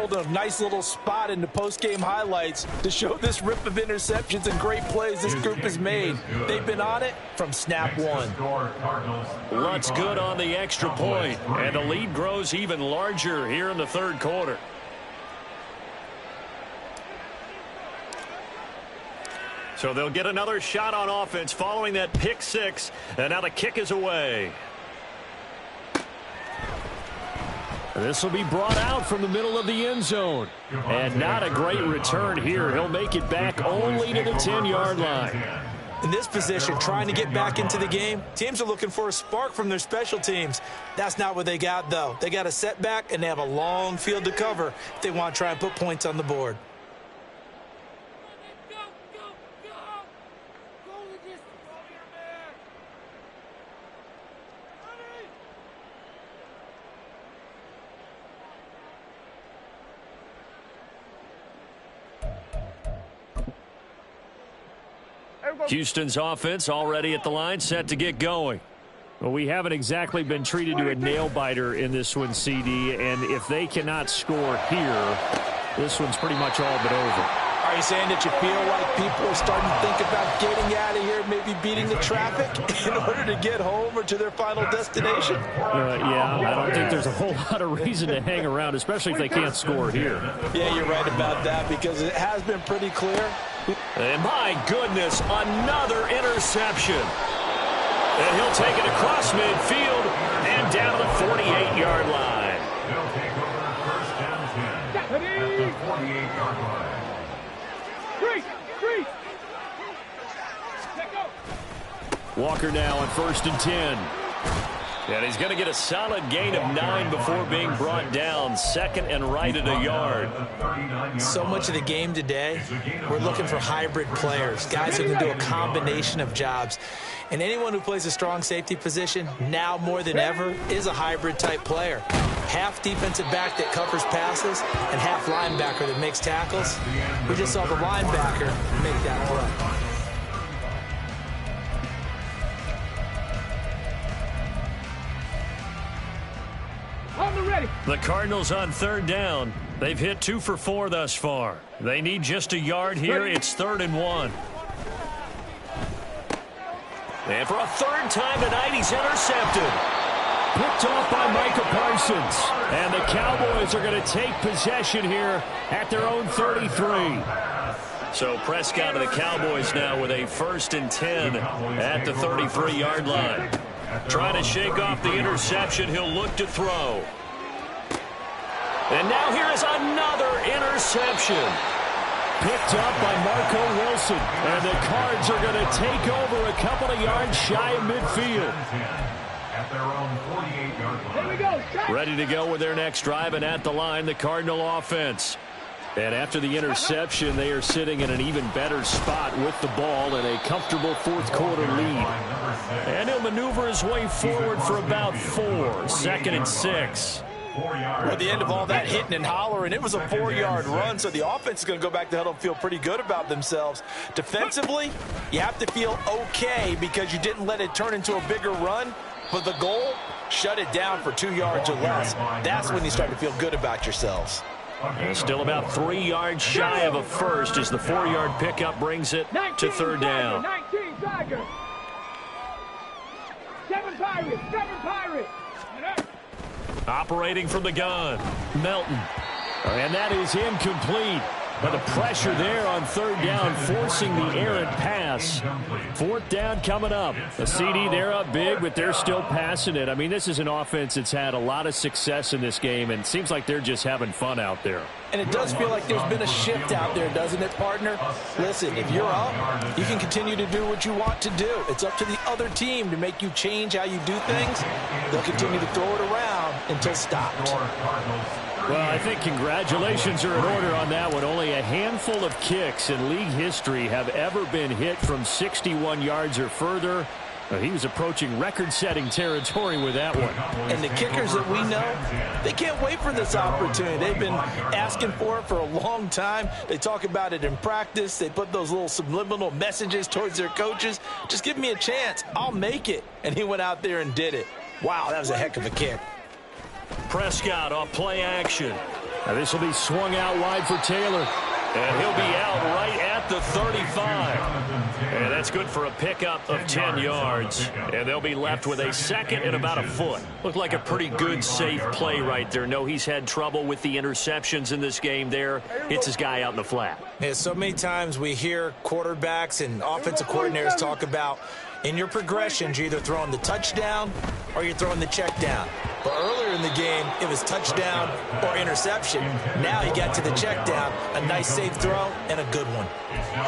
pulled a nice little spot in the post-game highlights to show this rip of interceptions and great plays this group has made. They've been on it from snap one. Looks good on the extra point, and the lead grows even larger here in the third quarter. So they'll get another shot on offense following that pick six, and now the kick is away. This will be brought out from the middle of the end zone. And not a great return here. He'll make it back only to the 10-yard line. In this position, trying to get back into the game, teams are looking for a spark from their special teams. That's not what they got, though. They got a setback, and they have a long field to cover if they want to try and put points on the board. Houston's offense already at the line, set to get going. Well, we haven't exactly been treated to a nail-biter in this one, CD, and if they cannot score here, this one's pretty much all but over. Are you saying that you feel like people are starting to think about getting out of here, maybe beating the traffic in order to get home or to their final destination? Yeah, I don't think there's a whole lot of reason to hang around, especially if they can't score here. Yeah, you're right about that because it has been pretty clear. And my goodness, another interception. And he'll take it across midfield and down to the 48-yard line. They'll take over first down 10 at the 48-yard line. Walker now on 1st and 10. And he's going to get a solid gain of 9 before being brought down. Second and right at a yard. So much of the game today, we're looking for hybrid players, guys who can do a combination of jobs. And anyone who plays a strong safety position, now more than ever, is a hybrid type player. Half defensive back that covers passes and half linebacker that makes tackles. We just saw the linebacker make that play. The Cardinals on 3rd down. They've hit 2 for 4 thus far. They need just a yard here. It's 3rd and 1. And for a 3rd time tonight, he's intercepted. Picked off by Micah Parsons. And the Cowboys are going to take possession here at their own 33. So Prescott of the Cowboys now with a 1st and 10 at the 33-yard line. Trying to shake off the interception. He'll look to throw. And now here is another interception. Picked up by Marco Wilson. And the Cards are going to take over a couple of yards shy of midfield. At their own 48-yard line. Ready to go with their next drive, and at the line, the Cardinal offense. And after the interception, they are sitting in an even better spot with the ball and a comfortable 4th quarter lead. And he'll maneuver his way forward for about 4. 2nd and 6. At the end of all that hitting and hollering, it was a 4-yard run, so the offense is going to go back to huddle and feel pretty good about themselves. Defensively, you have to feel okay because you didn't let it turn into a bigger run, but the goal, shut it down for 2 yards or less. That's when you start to feel good about yourselves. And still about 3 yards shy of a first as the 4-yard pickup brings it to 3rd down. 19 Tigers. 7 Pirates. 7 Pirates. Operating from the gun, Melton. And that is incomplete. But the pressure there on 3rd down, forcing the errant pass. 4th down coming up. The CD, they're up big, but they're still passing it. I mean, this is an offense that's had a lot of success in this game, and it seems like they're just having fun out there. And it does feel like there's been a shift out there, doesn't it, partner? Listen, if you're up, you can continue to do what you want to do. It's up to the other team to make you change how you do things. They'll continue to throw it around until stopped. Well, I think congratulations are in order on that one. Only a handful of kicks in league history have ever been hit from 61 yards or further. He was approaching record-setting territory with that one. And the kickers that we know, they can't wait for this opportunity. They've been asking for it for a long time. They talk about it in practice. They put those little subliminal messages towards their coaches. Just give me a chance. I'll make it. And he went out there and did it. Wow, that was a heck of a kick. Prescott off play action. Now this will be swung out wide for Taylor. And he'll be out right at the 35. And that's good for a pickup of 10 yards. And they'll be left with a second and about a foot. Looked like a pretty good, safe play right there. No, he's had trouble with the interceptions in this game there. Hits his guy out in the flat. Yeah, so many times we hear quarterbacks and offensive coordinators talk about in your progressions, you're either throwing the touchdown or you're throwing the check down. But earlier in the game, it was touchdown or interception. Now he got to the check down, a nice safe throw, and a good one.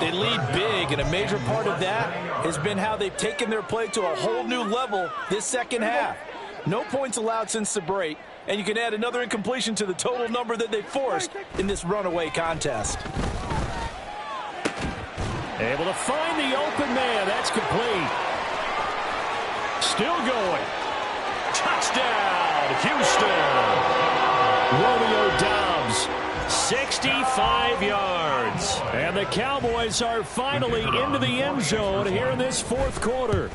They lead big, and a major part of that has been how they've taken their play to a whole new level this second half. No points allowed since the break, and you can add another incompletion to the total number that they forced in this runaway contest. Able to find the open man. That's complete. Still going. Touchdown, Houston. Romeo Doubs, 65 yards. And the Cowboys are finally into the end zone here in this fourth quarter.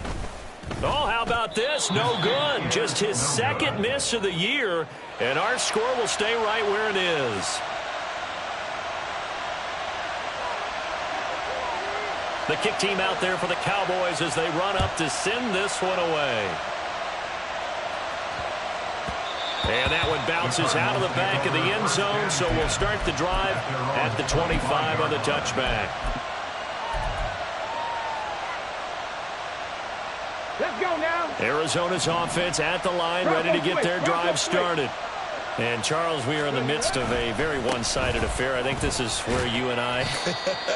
Oh, how about this? No good. Just his second miss of the year. And our score will stay right where it is. The kick team out there for the Cowboys as they run up to send this one away. And that one bounces out of the back of the end zone, so we'll start the drive at the 25 on the touchback. Let's go now. Arizona's offense at the line, ready to get their drive started. And, Charles, we are in the midst of a very one-sided affair. I think this is where you and I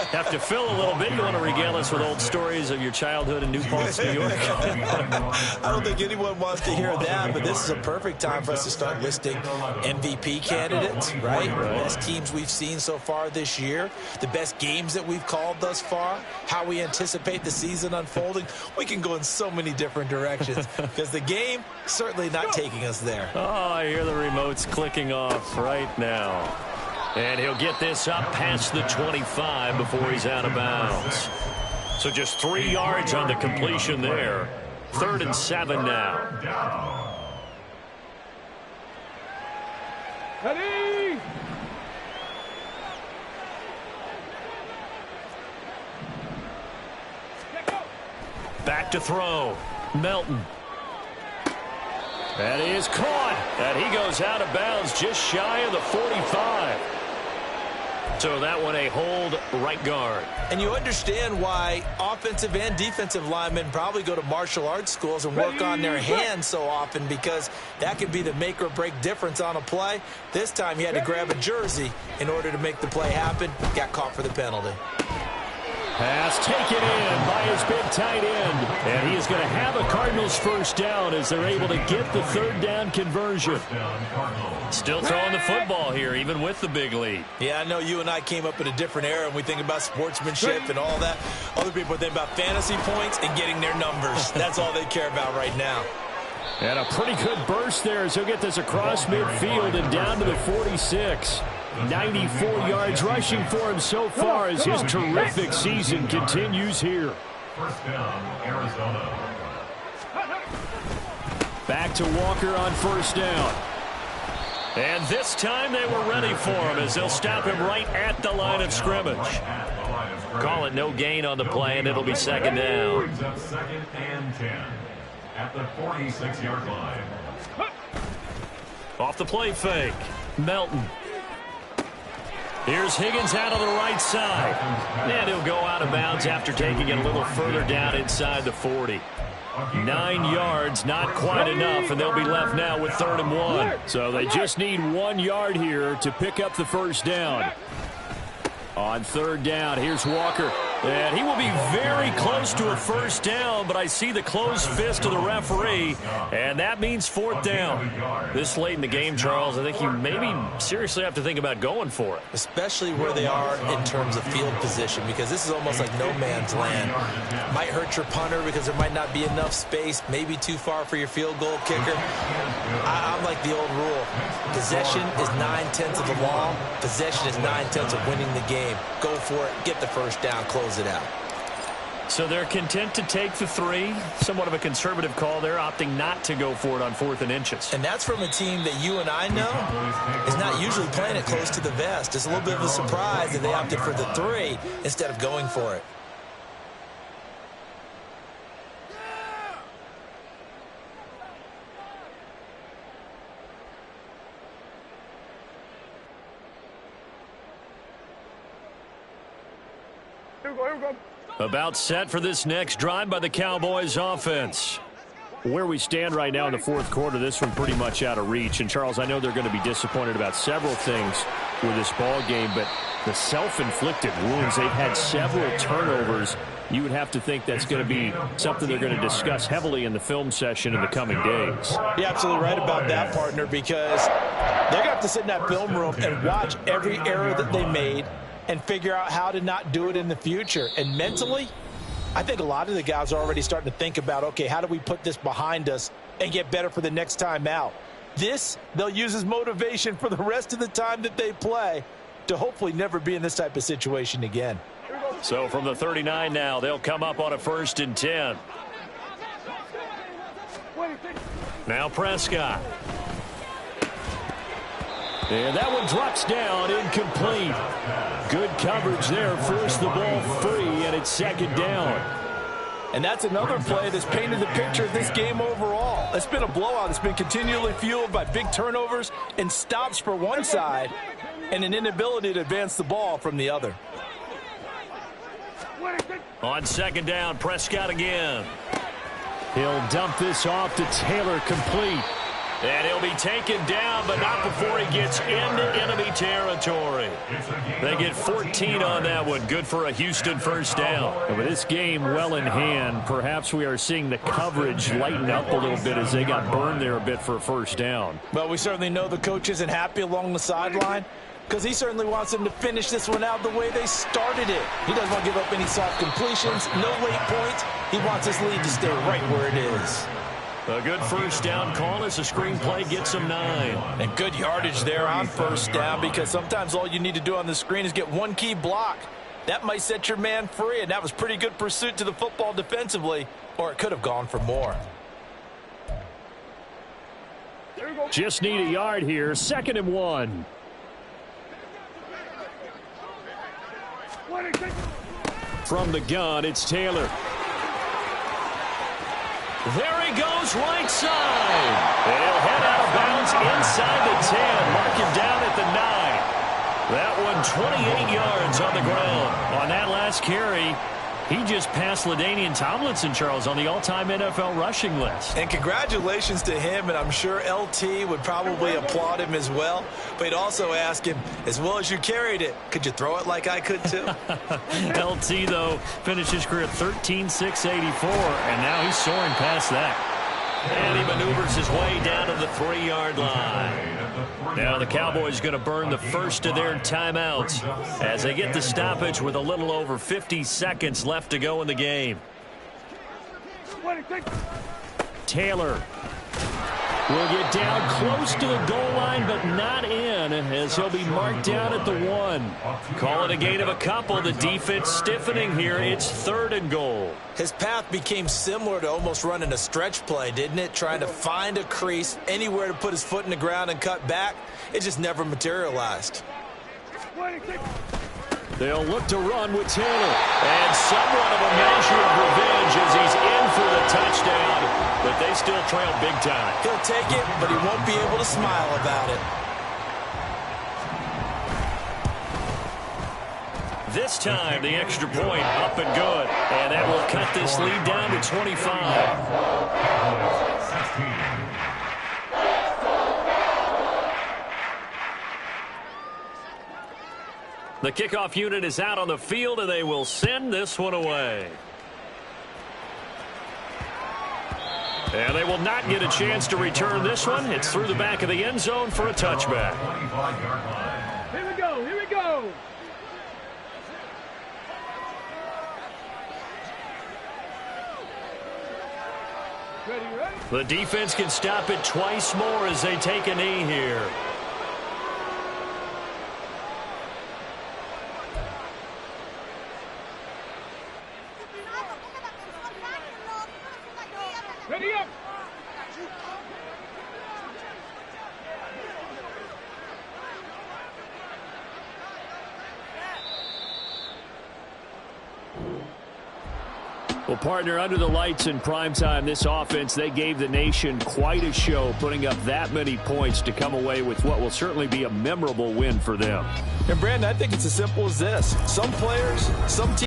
have to fill a little bit. You want to regale us with old stories of your childhood in New Paltz, New York? I don't think anyone wants to hear that, but this is a perfect time for us to start listing MVP candidates, right? Best teams we've seen so far this year, the best games that we've called thus far, how we anticipate the season unfolding. We can go in so many different directions because the game certainly not taking us there. Oh, I hear the remotes clicking off right now. And he'll get this up past the 25 before he's out of bounds. So just 3 yards on the completion there. 3rd and 7 now. Ready? Back to throw. Melton. That is caught. And he goes out of bounds just shy of the 45. So that one a hold right guard. And you understand why offensive and defensive linemen probably go to martial arts schools and work on their hands so often, because that could be the make or break difference on a play. This time he had to grab a jersey in order to make the play happen. Got caught for the penalty. Pass taken in by his big tight end. And he is going to have a Cardinals first down as they're able to get the 3rd down conversion. Still throwing the football here, even with the big lead. Yeah, I know you and I came up in a different era, and we think about sportsmanship and all that. Other people think about fantasy points and getting their numbers. That's all they care about right now. And a pretty good burst there as he'll get this across midfield and down to the 46. 94 yards rushing for him so far as his terrific season continues here. First down, Arizona. Back to Walker on first down. And this time they were ready for him as they'll stop him right at the line of scrimmage. Call it no gain on the play, and it'll be 2nd down. Brings up 2nd and 10 at the 46-yard line. Off the play fake. Melton. Here's Higgins out of the right side. And he'll go out of bounds after taking it a little further down inside the 40. 9 yards, not quite enough, and they'll be left now with 3rd and 1. So they just need 1 yard here to pick up the first down. On 3rd down, here's Walker. And he will be very close to a first down, but I see the closed fist of the referee, and that means 4th down. This late in the game, Charles, I think you maybe seriously have to think about going for it. Especially where they are in terms of field position, because this is almost like no man's land. Might hurt your punter because there might not be enough space, maybe too far for your field goal kicker. I'm like the old rule. Possession is 9/10 of the law. Possession is 9/10 of winning the game. Go for it, get the first down, close it out. So they're content to take the 3. Somewhat of a conservative call there, opting not to go for it on 4th and inches. And that's from a team that you and I know is not usually playing it close to the vest. It's a little bit of a surprise that they opted for the 3 instead of going for it. Here we go. About set for this next drive by the Cowboys offense. Where we stand right now in the 4th quarter, this one pretty much out of reach. And, Charles, I know they're going to be disappointed about several things with this ball game, but the self-inflicted wounds, they've had several turnovers. You would have to think that's going to be something they're going to discuss heavily in the film session in the coming days. You're absolutely right about that, partner, because they're going to have to sit in that film room and watch every error that they made and figure out how to not do it in the future. And mentally, I think a lot of the guys are already starting to think about, okay, how do we put this behind us and get better for the next time out? This, they'll use as motivation for the rest of the time that they play to hopefully never be in this type of situation again. So from the 39 now, they'll come up on a 1st and 10. Now Prescott. And that one drops down, incomplete. Good coverage there, forced the ball free, and it's 2nd down. And that's another play that's painted the picture of this game overall. It's been a blowout. It's been continually fueled by big turnovers and stops for one side and an inability to advance the ball from the other. On 2nd down, Prescott again. He'll dump this off to Taylor, complete. And he'll be taken down, but not before he gets into enemy territory. They get 14 on that one. Good for a Houston 1st down. And with this game well in hand, perhaps we are seeing the coverage lighten up a little bit as they got burned there a bit for a 1st down. Well, we certainly know the coach isn't happy along the sideline because he certainly wants them to finish this one out the way they started it. He doesn't want to give up any soft completions, no late points. He wants his lead to stay right where it is. A good 1st down call as the screenplay gets him 9. And good yardage there on 1st down, because sometimes all you need to do on the screen is get one key block. That might set your man free, and that was pretty good pursuit to the football defensively, or it could have gone for more. Just need a yard here. 2nd and 1. From the gun, it's Taylor. There he goes, right side. And he'll head out of bounds inside the 10. Mark him down at the 9. That one 28 yards on the ground. On that last carry, he just passed LaDainian Tomlinson, Charles, on the all-time NFL rushing list. And congratulations to him, and I'm sure LT would probably applaud him as well. But he'd also ask him, as well as you carried it, could you throw it like I could too? LT, though, finished his career at 13.684, and now he's soaring past that. And he maneuvers his way down to the 3-yard line. Now the Cowboys going to burn the first of their timeouts as they get the stoppage with a little over 50 seconds left to go in the game. Taylor will get down close to the goal line, but not in, as he'll be marked down at the 1. Call it a gain of a couple. The defense stiffening here. It's 3rd and goal. His path became similar to almost running a stretch play, didn't it? Trying to find a crease, anywhere to put his foot in the ground and cut back. It just never materialized. They'll look to run with Taylor. And somewhat of a measure of revenge as he's in for the touchdown. But they still trail big time. He'll take it, but he won't be able to smile about it. This time, the extra point up and good. And that will cut this lead down to 25. The kickoff unit is out on the field, and they will send this one away. And they will not get a chance to return this one. It's through the back of the end zone for a touchback. Here we go, here we go. Ready? The defense can stop it twice more as they take a knee here. Well, partner, under the lights in primetime, this offense, they gave the nation quite a show, putting up that many points to come away with what will certainly be a memorable win for them. And, Brandon, I think it's as simple as this. Some players, some teams,